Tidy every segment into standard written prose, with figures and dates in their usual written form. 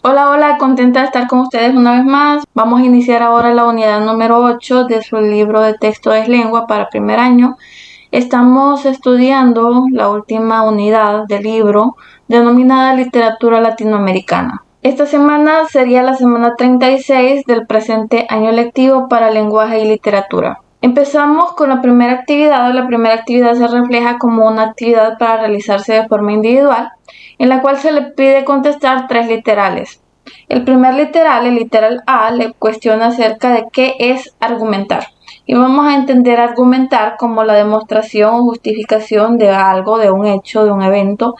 Hola, hola, contenta de estar con ustedes una vez más. Vamos a iniciar ahora la unidad número 8 de su libro de texto es lengua para primer año. Estamos estudiando la última unidad del libro denominada literatura latinoamericana. Esta semana sería la semana 36 del presente año lectivo para lenguaje y literatura. Empezamos con la primera actividad. La primera actividad se refleja como una actividad para realizarse de forma individual, en la cual se le pide contestar 3 literales. El primer literal, el literal A, le cuestiona acerca de qué es argumentar. Y vamos a entender argumentar como la demostración o justificación de algo, de un hecho, de un evento,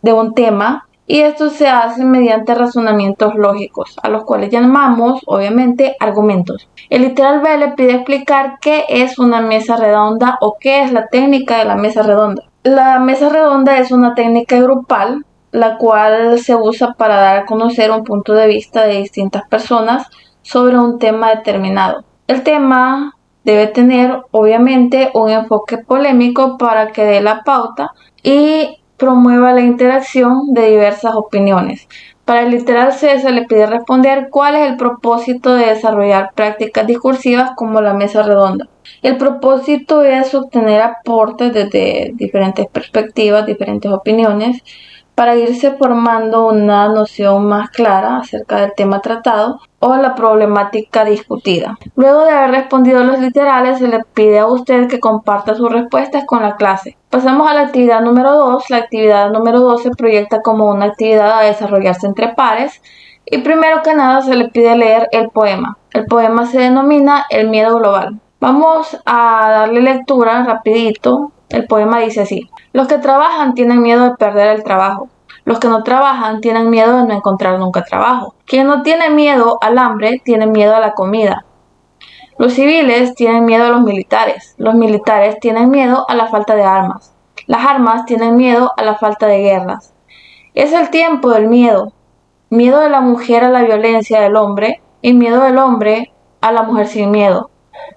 de un tema. Y esto se hace mediante razonamientos lógicos, a los cuales llamamos, obviamente, argumentos. El literal B le pide explicar qué es una mesa redonda o qué es la técnica de la mesa redonda. La mesa redonda es una técnica grupal, la cual se usa para dar a conocer un punto de vista de distintas personas sobre un tema determinado. El tema debe tener, obviamente, un enfoque polémico para que dé la pauta y promueva la interacción de diversas opiniones. Para el literal C se le pide responder cuál es el propósito de desarrollar prácticas discursivas como la mesa redonda. El propósito es obtener aportes desde diferentes perspectivas, diferentes opiniones, para irse formando una noción más clara acerca del tema tratado o la problemática discutida. Luego de haber respondido los literales, se le pide a usted que comparta sus respuestas con la clase. Pasamos a la actividad número 2. La actividad número 2 se proyecta como una actividad a desarrollarse entre pares. Y primero que nada se le pide leer el poema. El poema se denomina El miedo global. Vamos a darle lectura rapidito. El poema dice así: los que trabajan tienen miedo de perder el trabajo. Los que no trabajan tienen miedo de no encontrar nunca trabajo. Quien no tiene miedo al hambre tiene miedo a la comida. Los civiles tienen miedo a los militares. Los militares tienen miedo a la falta de armas. Las armas tienen miedo a la falta de guerras. Es el tiempo del miedo. Miedo de la mujer a la violencia del hombre y miedo del hombre a la mujer sin miedo.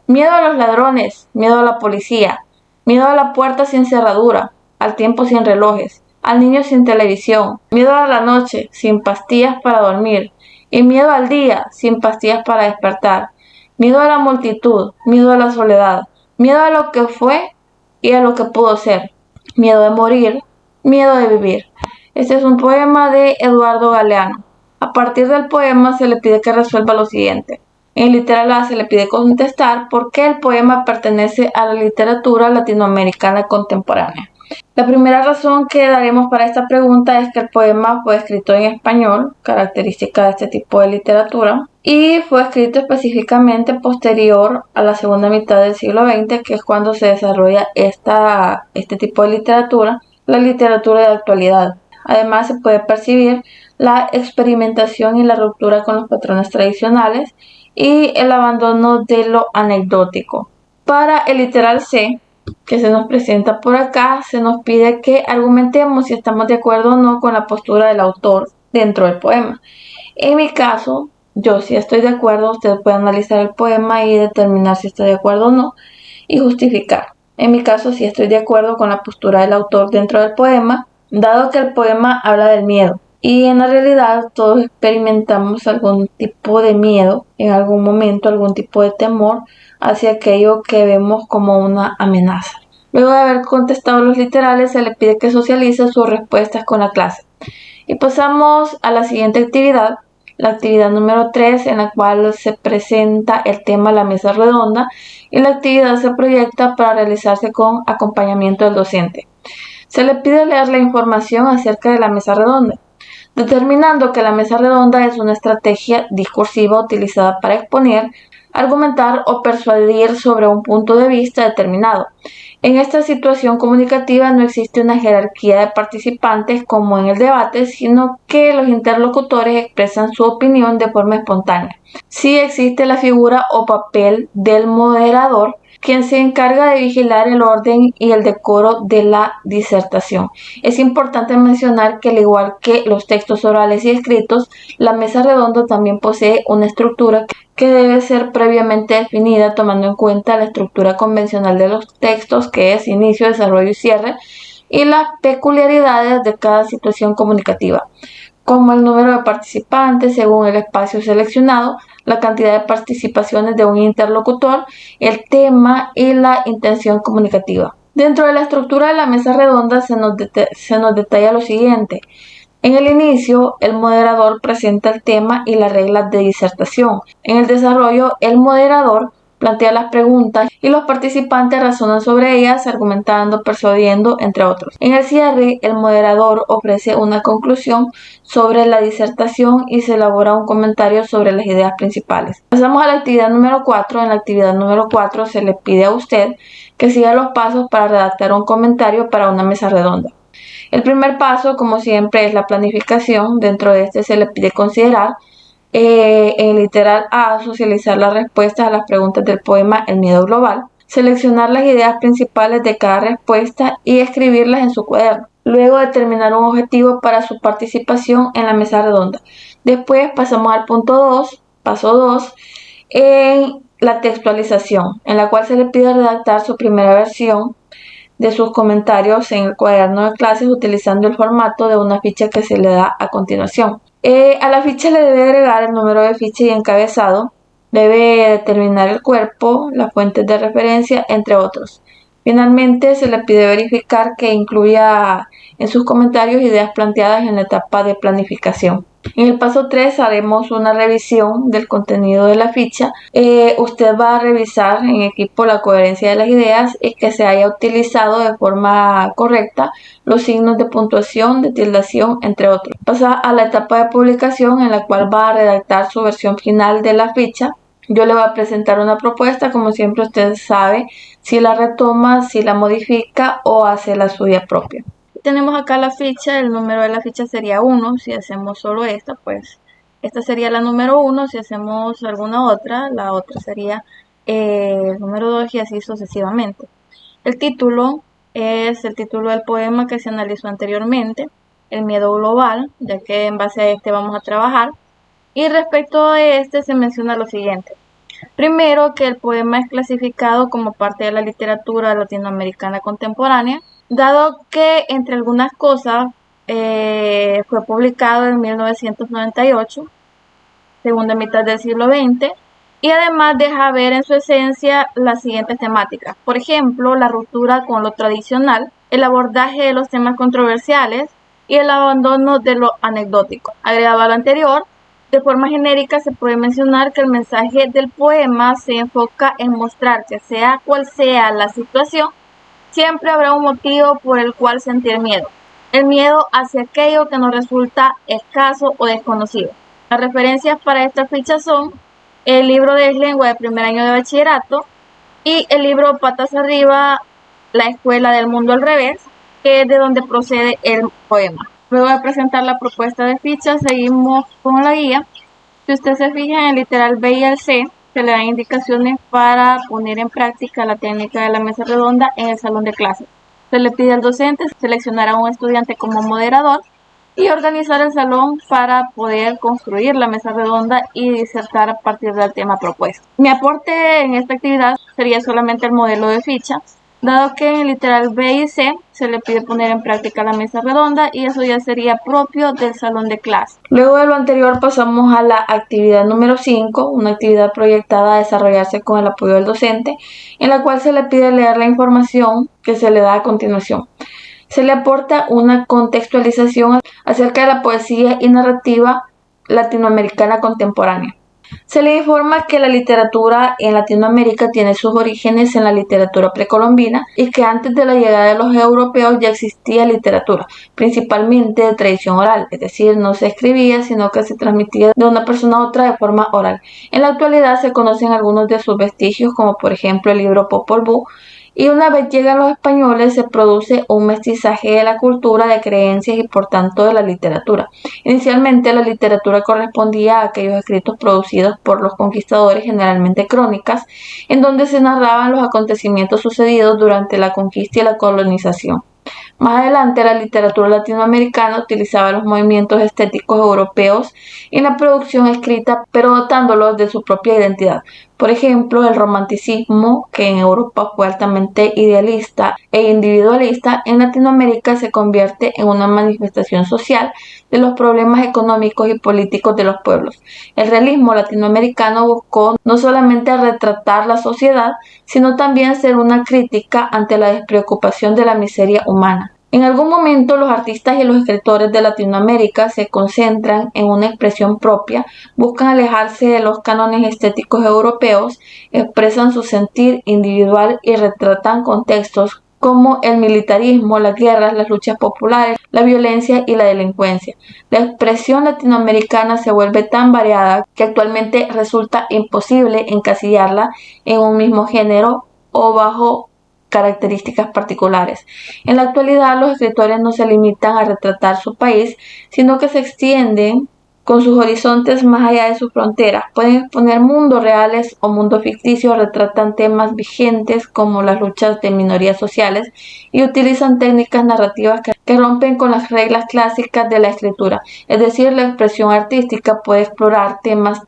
Miedo a los ladrones, miedo a la policía, miedo a la puerta sin cerradura, al tiempo sin relojes, al niño sin televisión, miedo a la noche, sin pastillas para dormir, y miedo al día, sin pastillas para despertar, miedo a la multitud, miedo a la soledad, miedo a lo que fue y a lo que pudo ser, miedo de morir, miedo de vivir. Este es un poema de Eduardo Galeano. A partir del poema se le pide que resuelva lo siguiente. En literal A se le pide contestar por qué el poema pertenece a la literatura latinoamericana contemporánea. La primera razón que daremos para esta pregunta es que el poema fue escrito en español, característica de este tipo de literatura, y fue escrito específicamente posterior a la segunda mitad del siglo XX, que es cuando se desarrolla este tipo de literatura, la literatura de actualidad. Además, se puede percibir la experimentación y la ruptura con los patrones tradicionales y el abandono de lo anecdótico. Para el literal C, que se nos presenta por acá, se nos pide que argumentemos si estamos de acuerdo o no con la postura del autor dentro del poema. En mi caso, yo sí estoy de acuerdo. Usted puede analizar el poema y determinar si está de acuerdo o no y justificar. En mi caso, sí estoy de acuerdo con la postura del autor dentro del poema, dado que el poema habla del miedo. Y en la realidad todos experimentamos algún tipo de miedo, en algún momento algún tipo de temor hacia aquello que vemos como una amenaza. Luego de haber contestado los literales, se le pide que socialice sus respuestas con la clase. Y pasamos a la siguiente actividad, la actividad número 3, en la cual se presenta el tema La mesa redonda, y la actividad se proyecta para realizarse con acompañamiento del docente. Se le pide leer la información acerca de la mesa redonda, determinando que la mesa redonda es una estrategia discursiva utilizada para exponer, argumentar o persuadir sobre un punto de vista determinado. En esta situación comunicativa no existe una jerarquía de participantes como en el debate, sino que los interlocutores expresan su opinión de forma espontánea. Sí existe la figura o papel del moderador, quien se encarga de vigilar el orden y el decoro de la disertación. Es importante mencionar que, al igual que los textos orales y escritos, la mesa redonda también posee una estructura que debe ser previamente definida, tomando en cuenta la estructura convencional de los textos, que es inicio, desarrollo y cierre, y las peculiaridades de cada situación comunicativa. como el número de participantes según el espacio seleccionado, la cantidad de participaciones de un interlocutor, el tema y la intención comunicativa. Dentro de la estructura de la mesa redonda se nos detalla lo siguiente. En el inicio, el moderador presenta el tema y las reglas de disertación. En el desarrollo, el moderador plantea las preguntas y los participantes razonan sobre ellas, argumentando, persuadiendo, entre otros. En el cierre, el moderador ofrece una conclusión sobre la disertación y se elabora un comentario sobre las ideas principales. Pasamos a la actividad número 4. En la actividad número 4 se le pide a usted que siga los pasos para redactar un comentario para una mesa redonda. El primer paso, como siempre, es la planificación. Dentro de este se le pide considerar en literal A, socializar las respuestas a las preguntas del poema El miedo global, seleccionar las ideas principales de cada respuesta y escribirlas en su cuaderno. Luego determinar un objetivo para su participación en la mesa redonda. Después pasamos al punto 2, paso 2, en la textualización, en la cual se le pide redactar su primera versión de sus comentarios en el cuaderno de clases utilizando el formato de una ficha que se le da a continuación. A la ficha le debe agregar el número de ficha y encabezado, debe determinar el cuerpo, las fuentes de referencia, entre otros. Finalmente, se le pide verificar que incluya en sus comentarios ideas planteadas en la etapa de planificación. En el paso 3 haremos una revisión del contenido de la ficha. Usted va a revisar en equipo la coherencia de las ideas y que se haya utilizado de forma correcta los signos de puntuación, de tildación, entre otros. Pasa a la etapa de publicación en la cual va a redactar su versión final de la ficha. Yo le voy a presentar una propuesta, como siempre usted sabe, si la retoma, si la modifica o hace la suya propia. Tenemos acá la ficha, el número de la ficha sería 1, si hacemos solo esta, pues esta sería la número 1, si hacemos alguna otra, la otra sería el número 2 y así sucesivamente. El título es el título del poema que se analizó anteriormente, El miedo global, ya que en base a este vamos a trabajar. Y respecto a este se menciona lo siguiente. Primero, que el poema es clasificado como parte de la literatura latinoamericana contemporánea, dado que, entre algunas cosas, fue publicado en 1998, segunda mitad del siglo XX, y además deja ver en su esencia las siguientes temáticas. Por ejemplo, la ruptura con lo tradicional, el abordaje de los temas controversiales y el abandono de lo anecdótico. Agregado a lo anterior, de forma genérica se puede mencionar que el mensaje del poema se enfoca en mostrar que sea cual sea la situación, siempre habrá un motivo por el cual sentir miedo. El miedo hacia aquello que nos resulta escaso o desconocido. Las referencias para esta ficha son el libro de lengua de primer año de bachillerato y el libro Patas Arriba, la escuela del mundo al revés, que es de donde procede el poema. Luego de presentar la propuesta de ficha, seguimos con la guía. Si usted se fija en el literal B y el C, se le dan indicaciones para poner en práctica la técnica de la mesa redonda en el salón de clases. Se le pide al docente seleccionar a un estudiante como moderador y organizar el salón para poder construir la mesa redonda y disertar a partir del tema propuesto. Mi aporte en esta actividad sería solamente el modelo de ficha, dado que en el literal B y C se le pide poner en práctica la mesa redonda y eso ya sería propio del salón de clase. Luego de lo anterior pasamos a la actividad número 5, una actividad proyectada a desarrollarse con el apoyo del docente, en la cual se le pide leer la información que se le da a continuación. Se le aporta una contextualización acerca de la poesía y narrativa latinoamericana contemporánea. Se le informa que la literatura en Latinoamérica tiene sus orígenes en la literatura precolombina y que antes de la llegada de los europeos ya existía literatura, principalmente de tradición oral, es decir, no se escribía, sino que se transmitía de una persona a otra de forma oral. En la actualidad se conocen algunos de sus vestigios, como por ejemplo el libro Popol Vuh, y una vez llegan los españoles se produce un mestizaje de la cultura, de creencias y por tanto de la literatura. Inicialmente la literatura correspondía a aquellos escritos producidos por los conquistadores, generalmente crónicas, en donde se narraban los acontecimientos sucedidos durante la conquista y la colonización. Más adelante, la literatura latinoamericana utilizaba los movimientos estéticos europeos en la producción escrita, pero dotándolos de su propia identidad. Por ejemplo, el romanticismo, que en Europa fue altamente idealista e individualista, en Latinoamérica se convierte en una manifestación social de los problemas económicos y políticos de los pueblos. El realismo latinoamericano buscó no solamente retratar la sociedad, sino también ser una crítica ante la despreocupación de la miseria humana. En algún momento los artistas y los escritores de Latinoamérica se concentran en una expresión propia, buscan alejarse de los cánones estéticos europeos, expresan su sentir individual y retratan contextos como el militarismo, las guerras, las luchas populares, la violencia y la delincuencia. La expresión latinoamericana se vuelve tan variada que actualmente resulta imposible encasillarla en un mismo género o bajo características particulares. En la actualidad, los escritores no se limitan a retratar su país, sino que se extienden con sus horizontes más allá de sus fronteras. Pueden exponer mundos reales o mundos ficticios, retratan temas vigentes como las luchas de minorías sociales y utilizan técnicas narrativas que rompen con las reglas clásicas de la escritura. Es decir, la expresión artística puede explorar temas,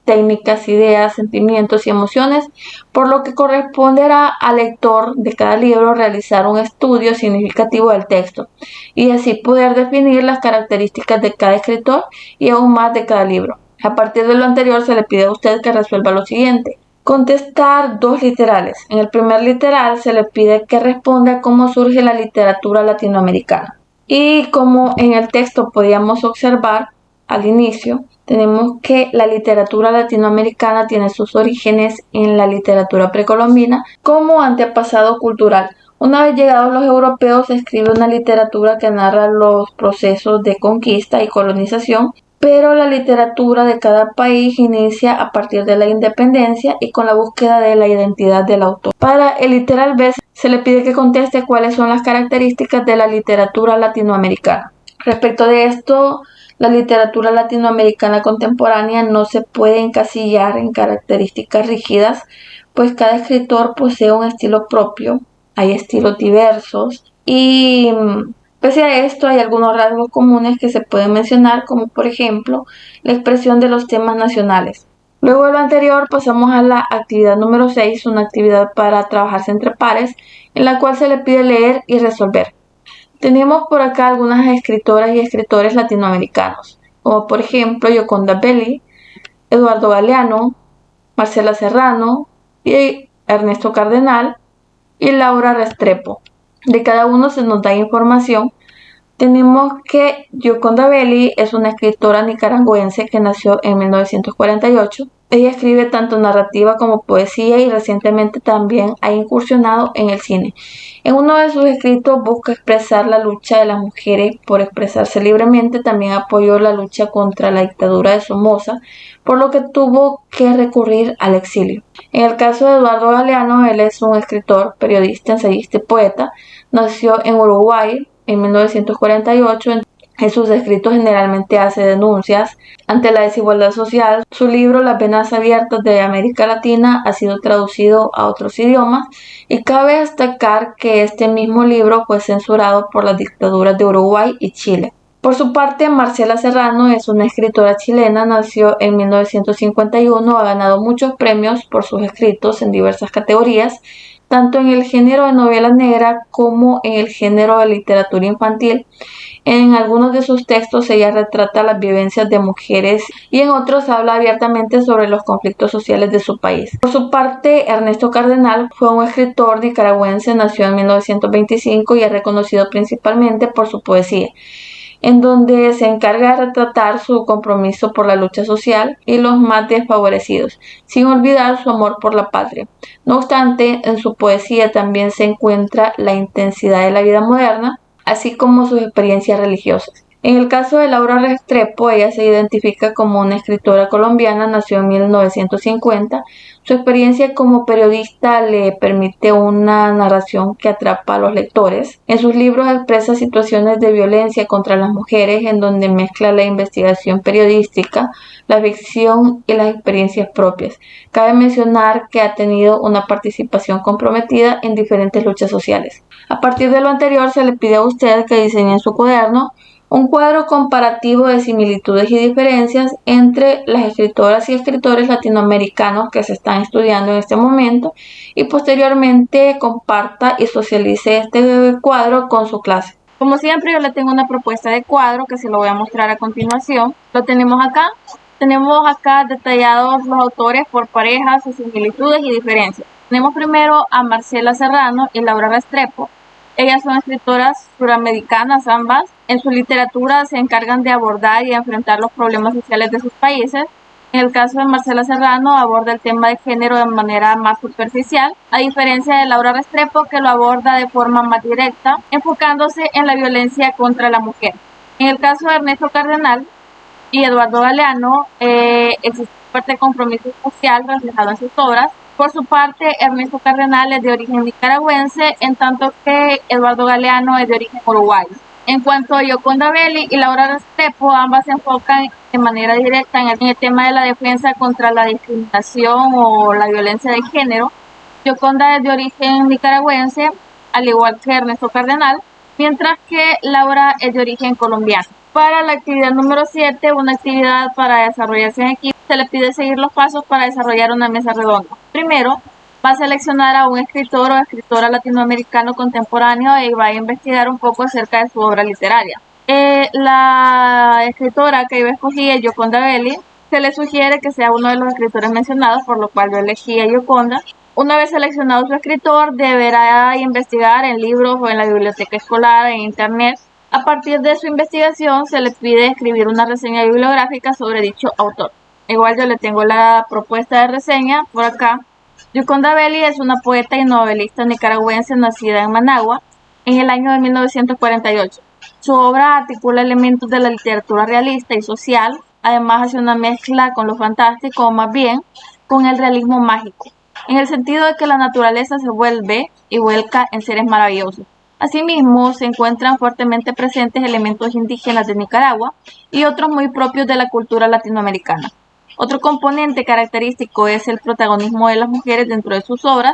técnicas, ideas, sentimientos y emociones, por lo que corresponderá al lector de cada libro realizar un estudio significativo del texto y así poder definir las características de cada escritor y aún más de cada libro. A partir de lo anterior se le pide a usted que resuelva lo siguiente. Contestar dos literales. En el primer literal se le pide que responda cómo surge la literatura latinoamericana. Y como en el texto podíamos observar al inicio, tenemos que la literatura latinoamericana tiene sus orígenes en la literatura precolombina como antepasado cultural. Una vez llegados los europeos, se escribe una literatura que narra los procesos de conquista y colonización, pero la literatura de cada país inicia a partir de la independencia y con la búsqueda de la identidad del autor. Para el literal B se le pide que conteste cuáles son las características de la literatura latinoamericana. Respecto de esto, la literatura latinoamericana contemporánea no se puede encasillar en características rígidas, pues cada escritor posee un estilo propio, hay estilos diversos y pese a esto hay algunos rasgos comunes que se pueden mencionar, como por ejemplo la expresión de los temas nacionales. Luego de lo anterior pasamos a la actividad número 6, una actividad para trabajarse entre pares, en la cual se le pide leer y resolver. Tenemos por acá algunas escritoras y escritores latinoamericanos, como por ejemplo Gioconda Belli, Eduardo Galeano, Marcela Serrano y Ernesto Cardenal y Laura Restrepo. De cada uno se nos da información. Tenemos que Gioconda Belli es una escritora nicaragüense que nació en 1948. Ella escribe tanto narrativa como poesía y recientemente también ha incursionado en el cine. En uno de sus escritos busca expresar la lucha de las mujeres por expresarse libremente. También apoyó la lucha contra la dictadura de Somoza, por lo que tuvo que recurrir al exilio. En el caso de Eduardo Galeano, él es un escritor, periodista, ensayista y poeta. Nació en Uruguay en 1948. En sus escritos generalmente hace denuncias ante la desigualdad social. Su libro Las venas abiertas de América Latina ha sido traducido a otros idiomas y cabe destacar que este mismo libro fue censurado por las dictaduras de Uruguay y Chile. Por su parte, Marcela Serrano es una escritora chilena, nació en 1951, ha ganado muchos premios por sus escritos en diversas categorías, tanto en el género de novela negra como en el género de literatura infantil. En algunos de sus textos ella retrata las vivencias de mujeres y en otros habla abiertamente sobre los conflictos sociales de su país. Por su parte, Ernesto Cardenal fue un escritor nicaragüense, nació en 1925 y es reconocido principalmente por su poesía, en donde se encarga de retratar su compromiso por la lucha social y los más desfavorecidos, sin olvidar su amor por la patria. No obstante, en su poesía también se encuentra la intensidad de la vida moderna, así como sus experiencias religiosas. En el caso de Laura Restrepo, ella se identifica como una escritora colombiana, nació en 1950. Su experiencia como periodista le permite una narración que atrapa a los lectores. En sus libros expresa situaciones de violencia contra las mujeres, en donde mezcla la investigación periodística, la ficción y las experiencias propias. Cabe mencionar que ha tenido una participación comprometida en diferentes luchas sociales. A partir de lo anterior, se le pide a usted que diseñe en su cuaderno un cuadro comparativo de similitudes y diferencias entre las escritoras y escritores latinoamericanos que se están estudiando en este momento, y posteriormente comparta y socialice este cuadro con su clase. Como siempre, yo le tengo una propuesta de cuadro que se lo voy a mostrar a continuación. Lo tenemos acá. Tenemos acá detallados los autores por parejas, sus similitudes y diferencias. Tenemos primero a Marcela Serrano y Laura Restrepo. Ellas son escritoras suramericanas ambas. En su literatura se encargan de abordar y enfrentar los problemas sociales de sus países. En el caso de Marcela Serrano, aborda el tema de género de manera más superficial, a diferencia de Laura Restrepo, que lo aborda de forma más directa, enfocándose en la violencia contra la mujer. En el caso de Ernesto Cardenal y Eduardo Galeano, existe un fuerte compromiso social reflejado en sus obras. Por su parte, Ernesto Cardenal es de origen nicaragüense, en tanto que Eduardo Galeano es de origen uruguayo. En cuanto a Yoconda Belli y Laura Restrepo, ambas se enfocan de manera directa en el tema de la defensa contra la discriminación o la violencia de género. Yoconda es de origen nicaragüense, al igual que Ernesto Cardenal, mientras que Laura es de origen colombiano. Para la actividad número 7, una actividad para desarrollarse en equipo, se le pide seguir los pasos para desarrollar una mesa redonda. Primero, va a seleccionar a un escritor o escritora latinoamericano contemporáneo y va a investigar un poco acerca de su obra literaria. La escritora que yo escogí es Yoconda Belli. Se le sugiere que sea uno de los escritores mencionados, por lo cual yo elegí a Yoconda. Una vez seleccionado su escritor, deberá investigar en libros o en la biblioteca escolar, en internet. A partir de su investigación, se le pide escribir una reseña bibliográfica sobre dicho autor. Igual yo le tengo la propuesta de reseña por acá. Yoconda Belli es una poeta y novelista nicaragüense nacida en Managua en el año de 1948. Su obra articula elementos de la literatura realista y social, además hace una mezcla con lo fantástico, o más bien con el realismo mágico, en el sentido de que la naturaleza se vuelve y vuelca en seres maravillosos. Asimismo, se encuentran fuertemente presentes elementos indígenas de Nicaragua y otros muy propios de la cultura latinoamericana. Otro componente característico es el protagonismo de las mujeres dentro de sus obras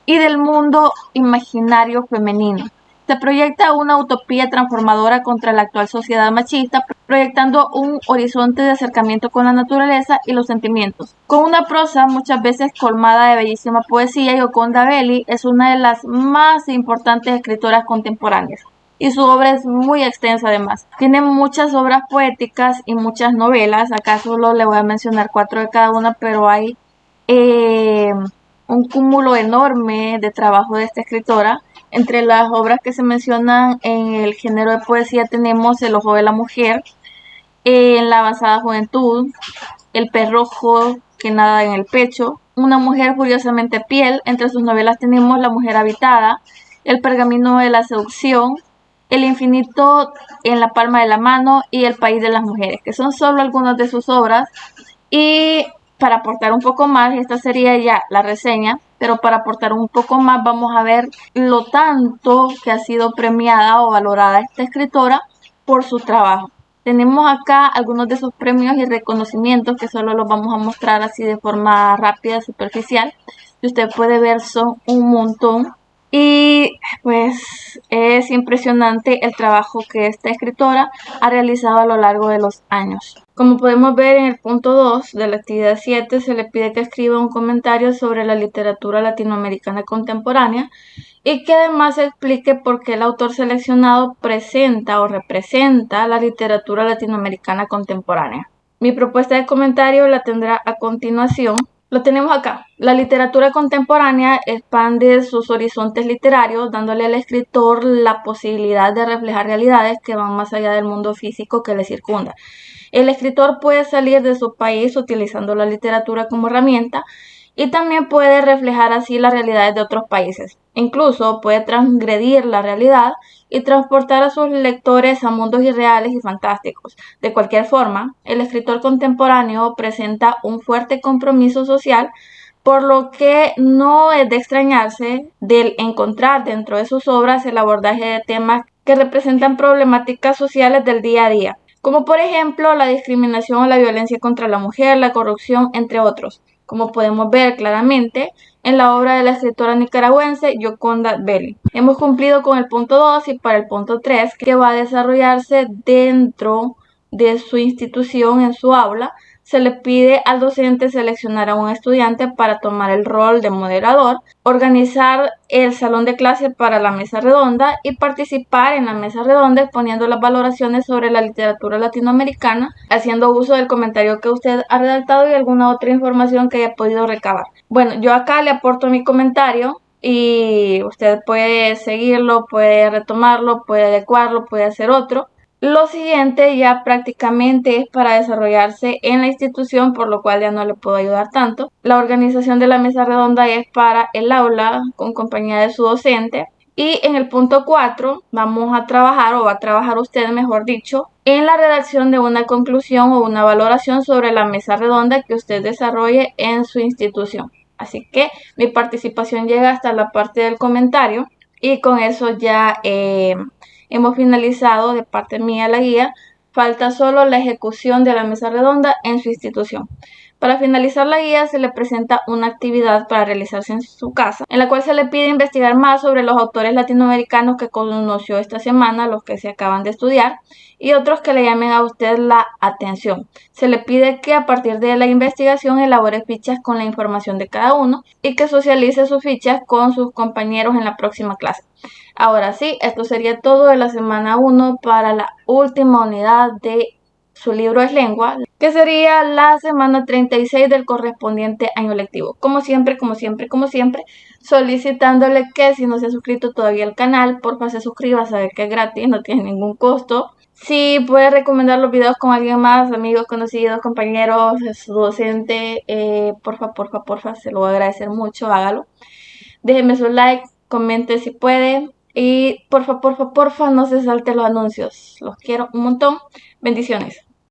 y del mundo imaginario femenino. Se proyecta una utopía transformadora contra la actual sociedad machista, proyectando un horizonte de acercamiento con la naturaleza y los sentimientos. Con una prosa muchas veces colmada de bellísima poesía, Yoconda Belli es una de las más importantes escritoras contemporáneas. Y su obra es muy extensa además. Tiene muchas obras poéticas y muchas novelas. Acá solo le voy a mencionar 4 de cada una, pero hay un cúmulo enorme de trabajo de esta escritora. Entre las obras que se mencionan en el género de poesía tenemos El ojo de la mujer, En la avanzada juventud, El pez rojo que nada en el pecho, Una mujer furiosamente piel. Entre sus novelas tenemos La mujer habitada, El pergamino de la seducción, El infinito en la palma de la mano y El país de las mujeres, que son solo algunas de sus obras. Y para aportar un poco más, esta sería ya la reseña, pero para aportar un poco más vamos a ver lo tanto que ha sido premiada o valorada esta escritora por su trabajo. Tenemos acá algunos de sus premios y reconocimientos que solo los vamos a mostrar así de forma rápida, superficial. Y usted puede ver, son un montón. Y pues es impresionante el trabajo que esta escritora ha realizado a lo largo de los años. Como podemos ver en el punto 2 de la actividad 7, se le pide que escriba un comentario sobre la literatura latinoamericana contemporánea y que además explique por qué el autor seleccionado presenta o representa la literatura latinoamericana contemporánea. Mi propuesta de comentario la tendrá a continuación. Lo tenemos acá. La literatura contemporánea expande sus horizontes literarios, dándole al escritor la posibilidad de reflejar realidades que van más allá del mundo físico que le circunda. El escritor puede salir de su país utilizando la literatura como herramienta y también puede reflejar así las realidades de otros países. Incluso puede transgredir la realidad y transportar a sus lectores a mundos irreales y fantásticos. De cualquier forma, el escritor contemporáneo presenta un fuerte compromiso social, por lo que no es de extrañarse del encontrar dentro de sus obras el abordaje de temas que representan problemáticas sociales del día a día, como por ejemplo la discriminación o la violencia contra la mujer, la corrupción, entre otros. como podemos ver claramente en la obra de la escritora nicaragüense Yoconda Belli. Hemos cumplido con el punto 2 y para el punto 3, que va a desarrollarse dentro de su institución, en su aula, se le pide al docente seleccionar a un estudiante para tomar el rol de moderador, organizar el salón de clase para la mesa redonda y participar en la mesa redonda exponiendo las valoraciones sobre la literatura latinoamericana, haciendo uso del comentario que usted ha redactado y alguna otra información que haya podido recabar. Bueno, yo acá le aporto mi comentario y usted puede seguirlo, puede retomarlo, puede adecuarlo, puede hacer otro. Lo siguiente ya prácticamente es para desarrollarse en la institución, por lo cual ya no le puedo ayudar tanto. La organización de la mesa redonda es para el aula con compañía de su docente. Y en el punto 4 vamos a trabajar, o va a trabajar usted mejor dicho, en la redacción de una conclusión o una valoración sobre la mesa redonda que usted desarrolle en su institución. Así que mi participación llega hasta la parte del comentario y con eso ya hemos finalizado de parte mía la guía. Falta solo la ejecución de la mesa redonda en su institución. Para finalizar la guía se le presenta una actividad para realizarse en su casa, en la cual se le pide investigar más sobre los autores latinoamericanos que conoció esta semana, los que se acaban de estudiar, y otros que le llamen a usted la atención. Se le pide que a partir de la investigación elabore fichas con la información de cada uno y que socialice sus fichas con sus compañeros en la próxima clase. Ahora sí, esto sería todo de la semana 1 para la última unidad de su libro es lengua, que sería la semana 36 del correspondiente año lectivo. Como siempre, solicitándole que si no se ha suscrito todavía al canal, porfa se suscriba, sabe que es gratis, no tiene ningún costo. Si puede recomendar los videos con alguien más, amigos, conocidos, compañeros, su docente, porfa, se lo voy a agradecer mucho, hágalo. Déjeme su like, comente si puede y porfa, no se salte los anuncios. Los quiero un montón. Bendiciones.